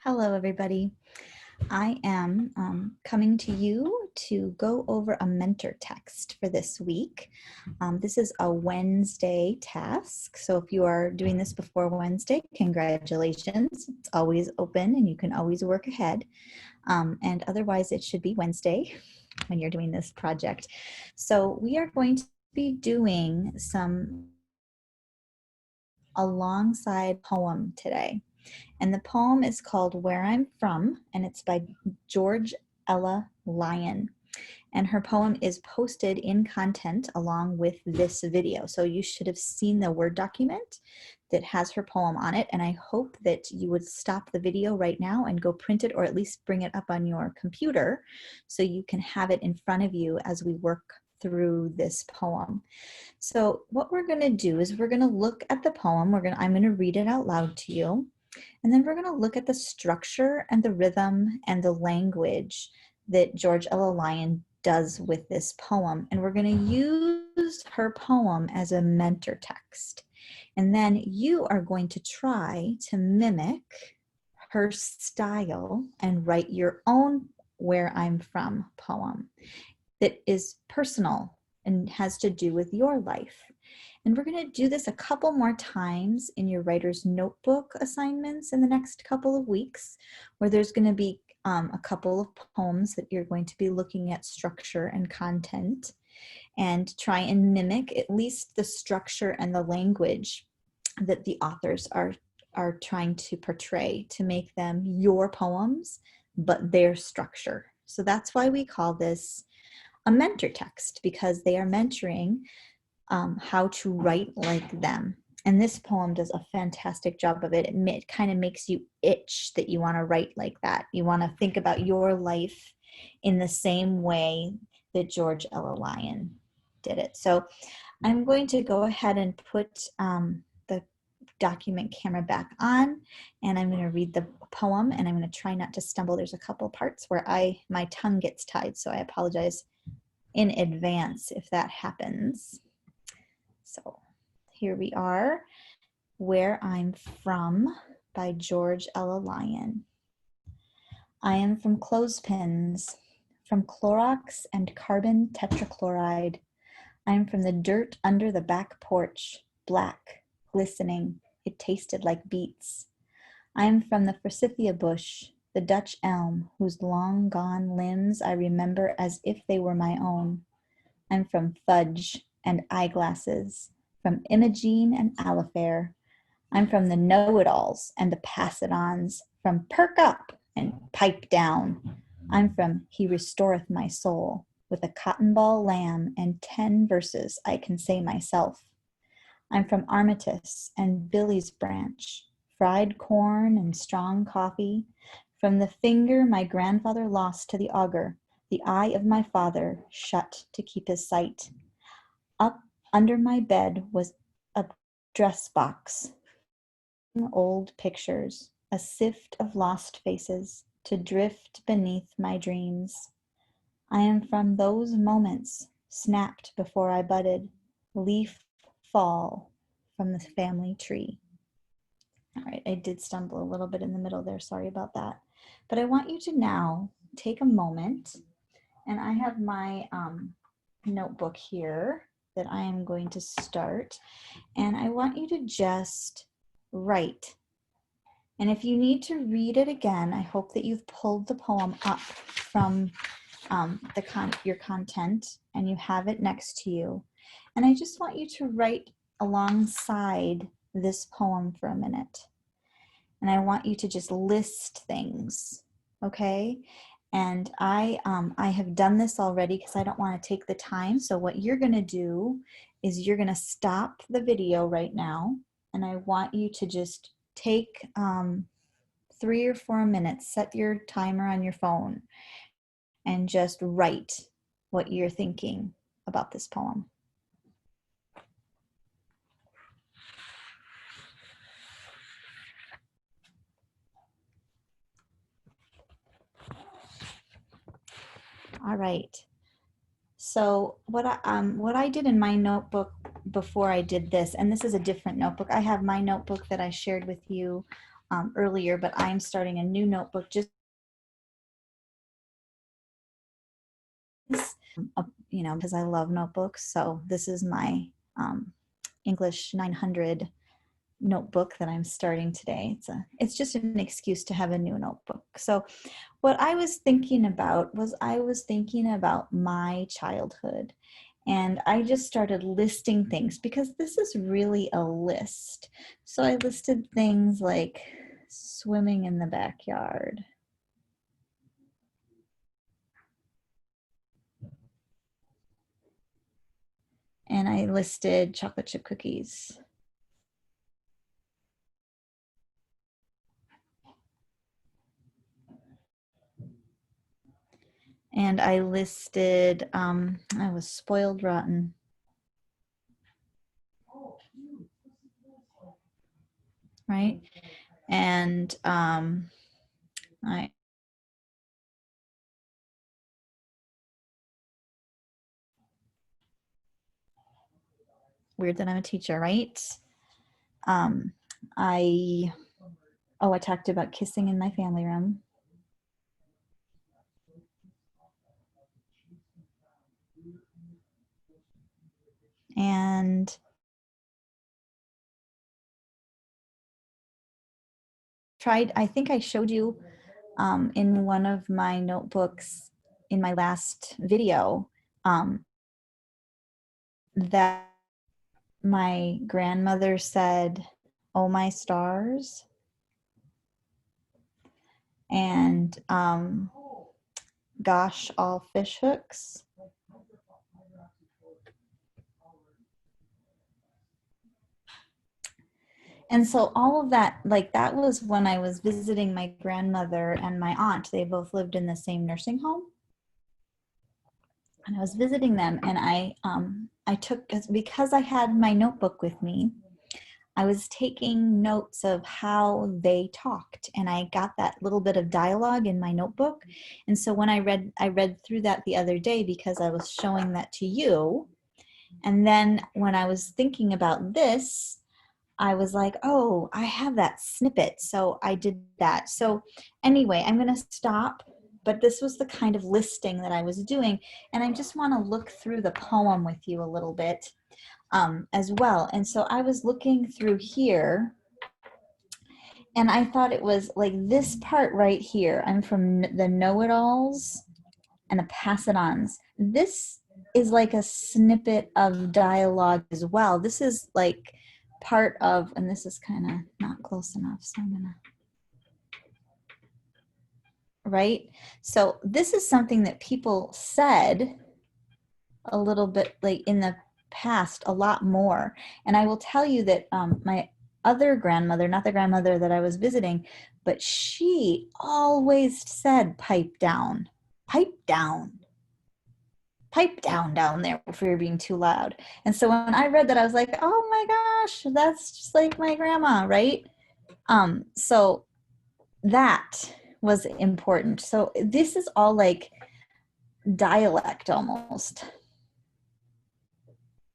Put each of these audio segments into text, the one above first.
Hello, everybody. I am coming to you to go over a mentor text for this week. This is a Wednesday task. So if you are doing this before Wednesday, congratulations. It's always open and you can always work ahead. And otherwise, it should be Wednesday when you're doing this project. So we are going to be doing some alongside poem today. And the poem is called Where I'm From, and it's by George Ella Lyon. And her poem is posted in content along with this video. So you should have seen the Word document that has her poem on it. And I hope that you would stop the video right now and go print it, or at least bring it up on your computer so you can have it in front of you as we work through this poem. So what we're going to do is we're going to look at the poem. I'm going to read it out loud to you. And then we're going to look at the structure and the rhythm and the language that George Ella Lyon does with this poem. And we're going to use her poem as a mentor text. And then you are going to try to mimic her style and write your own Where I'm From poem that is personal and has to do with your life. And we're going to do this a couple more times in your writer's notebook assignments in the next couple of weeks, where there's going to be a couple of poems that you're going to be looking at structure and content and try and mimic at least the structure and the language that the authors are trying to portray to make them your poems, but their structure. So that's why we call this a mentor text, because they are mentoring how to write like them. And this poem does a fantastic job of it. It kind of makes you itch that you want to write like that. You want to think about your life in the same way that George Ella Lyon did it. So I'm going to go ahead and put the document camera back on, and I'm going to read the poem, and I'm going to try not to stumble. There's a couple parts where my tongue gets tied, so I apologize in advance if that happens. So here we are, Where I'm From by George Ella Lyon. I am from clothespins, from Clorox and carbon tetrachloride. I am from the dirt under the back porch, black, glistening. It tasted like beets. I am from the forsythia bush, the Dutch elm, whose long gone limbs I remember as if they were my own. I'm from fudge and eyeglasses, from Imogene and Alifair. I'm from the know-it-alls and the pass-it-ons, from perk up and pipe down. I'm from He Restoreth My Soul, with a cotton ball lamb and 10 verses I can say myself. I'm from Armistice and Billy's branch, fried corn and strong coffee, from the finger my grandfather lost to the auger, the eye of my father shut to keep his sight. Up under my bed was a dress box, old pictures, a sift of lost faces to drift beneath my dreams. I am from those moments, snapped before I budded, leaf fall from the family tree. All right, I did stumble a little bit in the middle there, sorry about that. But I want you to now take a moment, and I have my notebook here that I am going to start, and I want you to just write. And if you need to read it again, I hope that you've pulled the poem up from your content and you have it next to you. And I just want you to write alongside this poem for a minute. And I want you to just list things, okay? And I have done this already because I don't want to take the time. So what you're going to do is you're going to stop the video right now, and I want you to just take 3 or 4 minutes, set your timer on your phone, and just write what you're thinking about this poem. All right. So what I did in my notebook before I did this, and this is a different notebook. I have my notebook that I shared with you earlier, but I'm starting a new notebook just, because I love notebooks. So this is my English 900 notebook that I'm starting today. It's just an excuse to have a new notebook. So what I was thinking about my childhood, and I just started listing things because this is really a list. So I listed things like swimming in the backyard, and I listed chocolate chip cookies. And I listed, I was spoiled rotten. Right? And weird that I'm a teacher, right? I talked about kissing in my family room. And I think I showed you in one of my notebooks in my last video that my grandmother said, "Oh, my stars." And gosh, all fish hooks. And so all of that, like that was when I was visiting my grandmother and my aunt. They both lived in the same nursing home. And I was visiting them, and I took, because I had my notebook with me, I was taking notes of how they talked, and I got that little bit of dialogue in my notebook. And so when I read through that the other day because I was showing that to you. And then when I was thinking about this, I was like, oh, I have that snippet. So I did that. So anyway, I'm going to stop. But this was the kind of listing that I was doing. And I just want to look through the poem with you a little bit as well. And so I was looking through here, and I thought it was like this part right here. I'm from the Know-It-Alls and the Pass-It-Ons. This is like a snippet of dialogue as well. This is like part of, and this is kind of not close enough, so I'm gonna, right? So this is something that people said a little bit like in the past, a lot more. And I will tell you that my other grandmother, not the grandmother that I was visiting, but she always said, pipe down, pipe down, pipe down down there if you're being too loud. And so when I read that, I was like, oh my gosh, that's just like my grandma, right? So that was important. So this is all like dialect almost,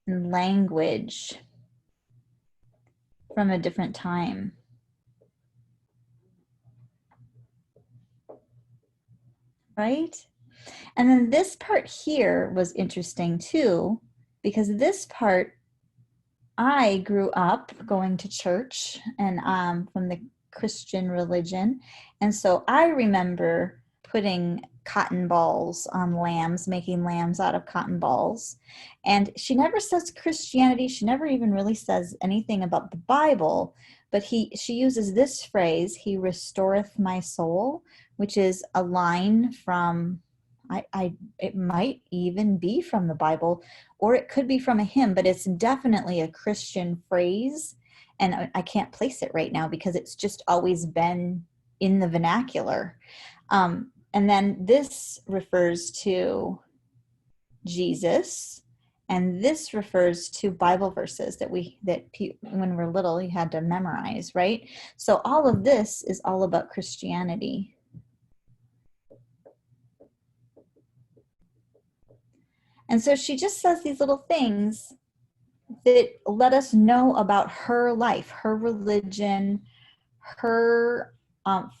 and language from a different time. Right? And then this part here was interesting too, because this part, I grew up going to church and from the Christian religion. And so I remember putting cotton balls on lambs, making lambs out of cotton balls. And she never says Christianity. She never even really says anything about the Bible, but she uses this phrase, "He restoreth my soul," which is a line from, it might even be from the Bible, or it could be from a hymn, but it's definitely a Christian phrase. And I can't place it right now because it's just always been in the vernacular. And then this refers to Jesus, and this refers to Bible verses that when we're little, you had to memorize, right? So all of this is all about Christianity. And so she just says these little things that let us know about her life, her religion, her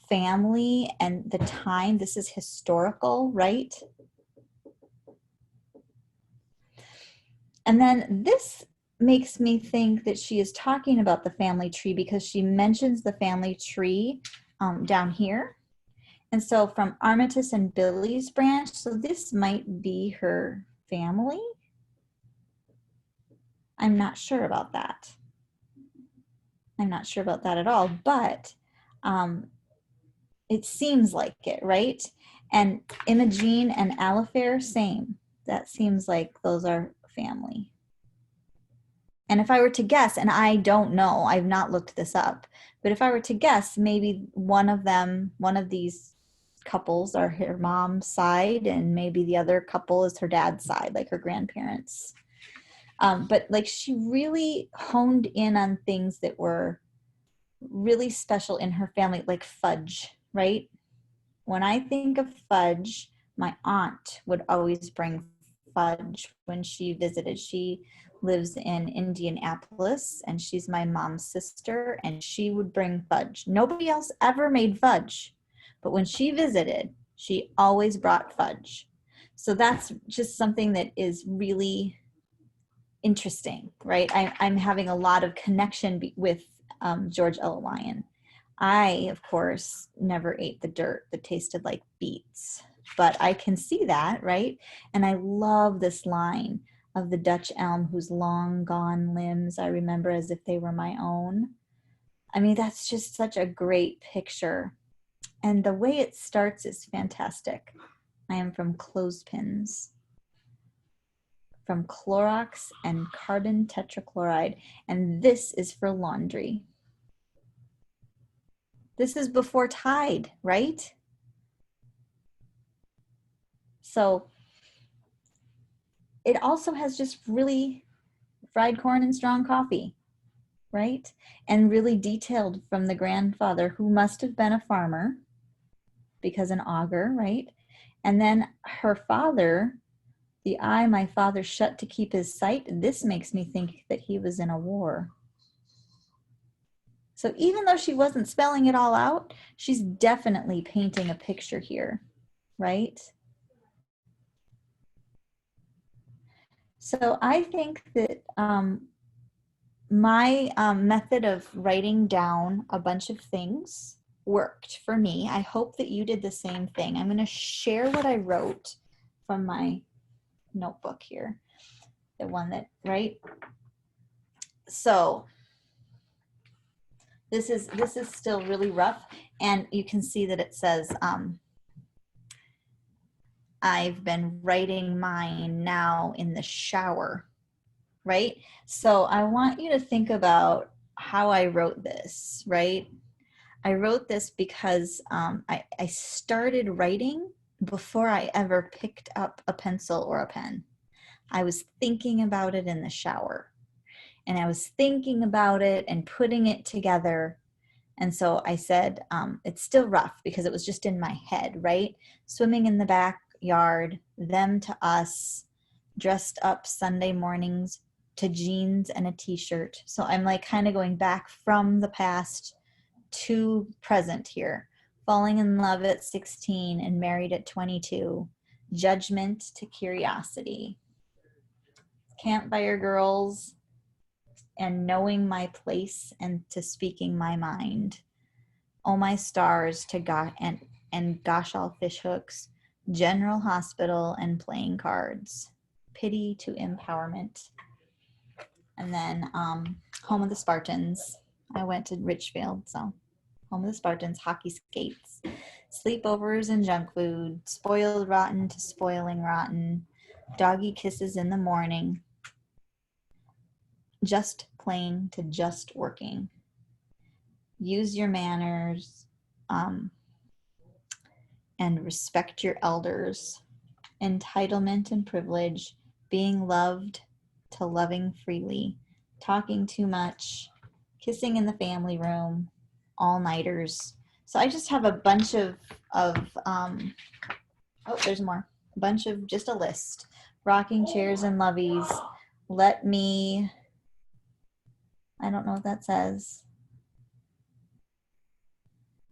family and the time. This is historical, right? And then this makes me think that she is talking about the family tree because she mentions the family tree down here. And so from Armitage and Billy's branch, so this might be her family. I'm not sure about that. I'm not sure about that at all, but it seems like it, right? And Imogene and Alifair, same. That seems like those are family. And if I were to guess, and I don't know, I've not looked this up, but if I were to guess, maybe one of these couples are her mom's side, and maybe the other couple is her dad's side, like her grandparents. But like she really honed in on things that were really special in her family, like fudge, right? When I think of fudge, my aunt would always bring fudge when she visited. She lives in Indianapolis and she's my mom's sister, and she would bring fudge. Nobody else ever made fudge, but when she visited, she always brought fudge. So that's just something that is really interesting, right? I'm having a lot of connection with George Ella Lyon. I, of course, never ate the dirt that tasted like beets, but I can see that, right? And I love this line of the Dutch elm whose long gone limbs I remember as if they were my own. I mean, that's just such a great picture. And the way it starts is fantastic. I am from clothespins, from Clorox and carbon tetrachloride, and this is for laundry. This is before Tide, right? So it also has just really fried corn and strong coffee, right? And really detailed from the grandfather, who must have been a farmer because an auger, right? And then her father, the eye my father shut to keep his sight. This makes me think that he was in a war. So even though she wasn't spelling it all out, she's definitely painting a picture here, right? So I think that my method of writing down a bunch of things worked for me. I hope that you did the same thing. I'm going to share what I wrote from my notebook here, the one that, right? So this is still really rough, and you can see that it says I've been writing mine now in the shower, right? So I want you to think about how I wrote this, right? I wrote this because I started writing before I ever picked up a pencil or a pen. I was thinking about it in the shower, and I was thinking about it and putting it together. And so I said, it's still rough because it was just in my head, right? Swimming in the backyard, them to us, dressed up Sunday mornings to jeans and a t-shirt. So I'm like kind of going back from the past to present here. Falling in love at 16 and married at 22. Judgment to curiosity. Campfire girls and knowing my place and to speaking my mind. Oh my stars to and gosh all fish hooks. General Hospital and playing cards. Pity to empowerment. And then Home of the Spartans. I went to Richfield, so Home of the Spartans, hockey skates, sleepovers and junk food, spoiled rotten to spoiling rotten, doggy kisses in the morning, just plain to just working, use your manners, and respect your elders, entitlement and privilege, being loved to loving freely, talking too much, kissing in the family room, all-nighters. So I just have a bunch of oh, there's more. A bunch of just a list. Rocking chairs and loveys. Let me, I don't know what that says.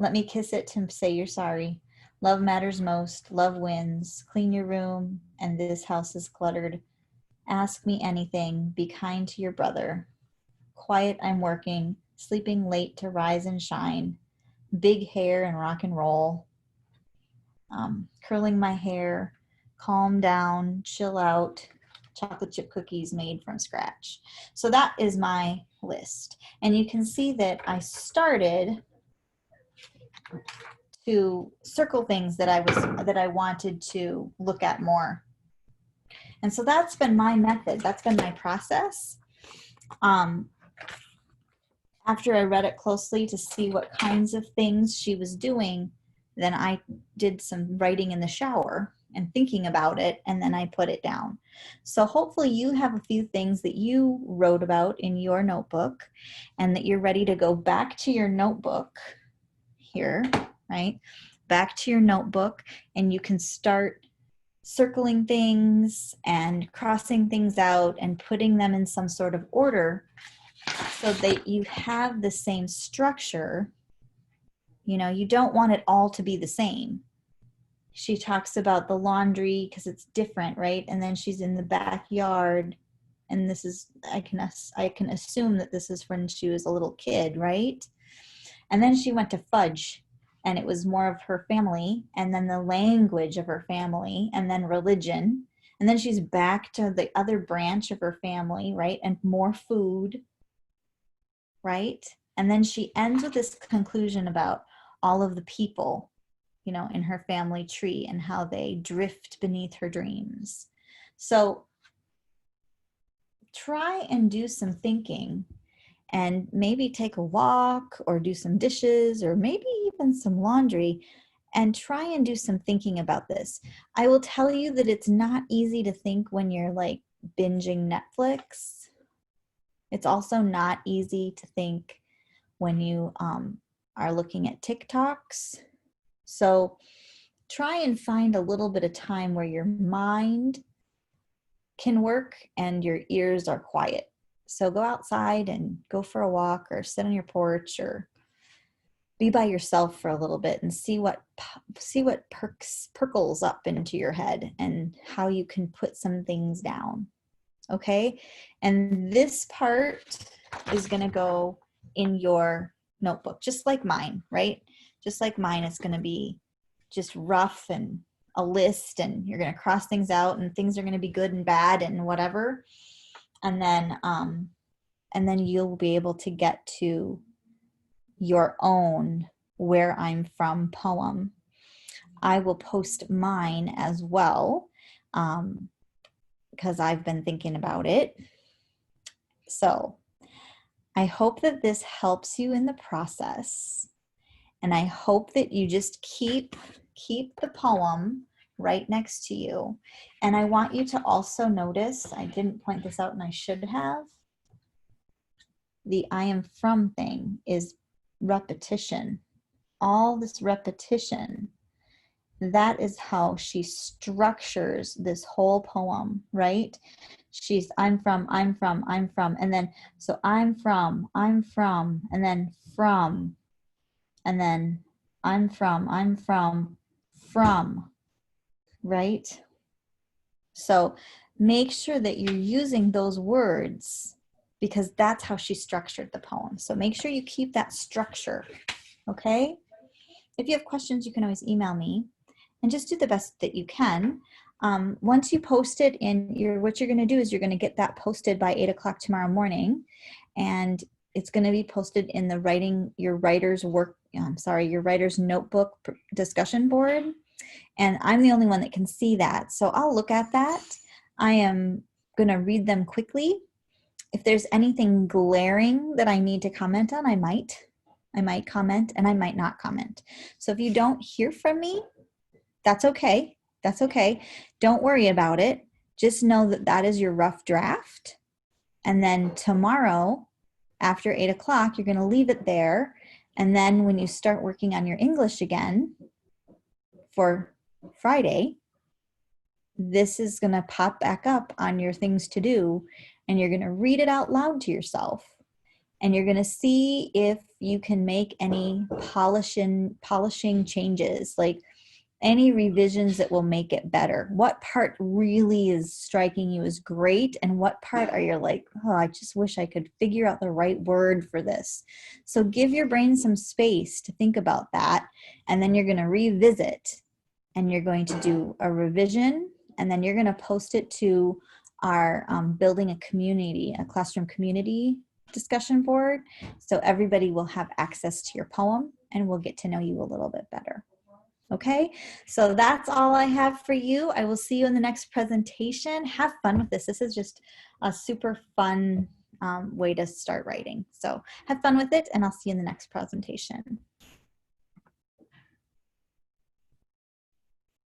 Let me kiss it to say you're sorry. Love matters most. Love wins. Clean your room, and this house is cluttered. Ask me anything. Be kind to your brother. Quiet, I'm working. Sleeping late to rise and shine. Big hair and rock and roll. Curling my hair. Calm down. Chill out. Chocolate chip cookies made from scratch. So that is my list. And you can see that I started to circle things that I wanted to look at more. And so that's been my method. That's been my process. After I read it closely to see what kinds of things she was doing, then I did some writing in the shower and thinking about it, and then I put it down. So hopefully you have a few things that you wrote about in your notebook and that you're ready to go back to your notebook here, right? Back to your notebook, and you can start circling things and crossing things out and putting them in some sort of order so that you have the same structure. You know, you don't want it all to be the same. She talks about the laundry because it's different, right? And then she's in the backyard, and this is, I can assume that this is when she was a little kid, right? And then she went to fudge, and it was more of her family, and then the language of her family, and then religion. And then she's back to the other branch of her family, right? And more food, right? And then she ends with this conclusion about all of the people, you know, in her family tree and how they drift beneath her dreams. So try and do some thinking, and maybe take a walk or do some dishes or maybe even some laundry, and try and do some thinking about this. I will tell you that it's not easy to think when you're like binging Netflix. It's also not easy to think when you are looking at TikToks. So try and find a little bit of time where your mind can work and your ears are quiet. So go outside and go for a walk or sit on your porch or be by yourself for a little bit and see what percolates up into your head and how you can put some things down. Okay? And this part is going to go in your notebook, just like mine, right? Just like mine, it's going to be just rough and a list, and you're going to cross things out, and things are going to be good and bad and whatever. And then you'll be able to get to your own Where I'm From poem. I will post mine as well, because I've been thinking about it. So I hope that this helps you in the process. And I hope that you just keep the poem right next to you. And I want you to also notice, I didn't point this out and I should have, the I am from thing is repetition. All this repetition, that is how she structures this whole poem, right? She's I'm from, and then so I'm from, and then from, and then I'm from, right? So make sure that you're using those words because that's how she structured the poem. So make sure you keep that structure, okay? If you have questions, you can always email me and just do the best that you can. Once you post it what you're gonna do is you're gonna get that posted by 8 o'clock tomorrow morning, and it's gonna be posted in the your writer's notebook discussion board. And I'm the only one that can see that. So I'll look at that. I am gonna read them quickly. If there's anything glaring that I need to comment on, I might comment and I might not comment. So if you don't hear from me, that's okay. That's okay. Don't worry about it. Just know that that is your rough draft. And then tomorrow, after 8 o'clock, you're going to leave it there. And then when you start working on your English again for Friday, this is going to pop back up on your things to do. And you're going to read it out loud to yourself. And you're going to see if you can make any polishing changes, like any revisions that will make it better. What part really is striking you as great, and what part are you like, oh, I just wish I could figure out the right word for this. So give your brain some space to think about that, and then you're going to revisit, and you're going to do a revision, and then you're going to post it to our building a community, a classroom community discussion board, so everybody will have access to your poem and will get to know you a little bit better. Okay, so that's all I have for you. I will see you in the next presentation. Have fun with this. This is just a super fun way to start writing. So have fun with it, and I'll see you in the next presentation.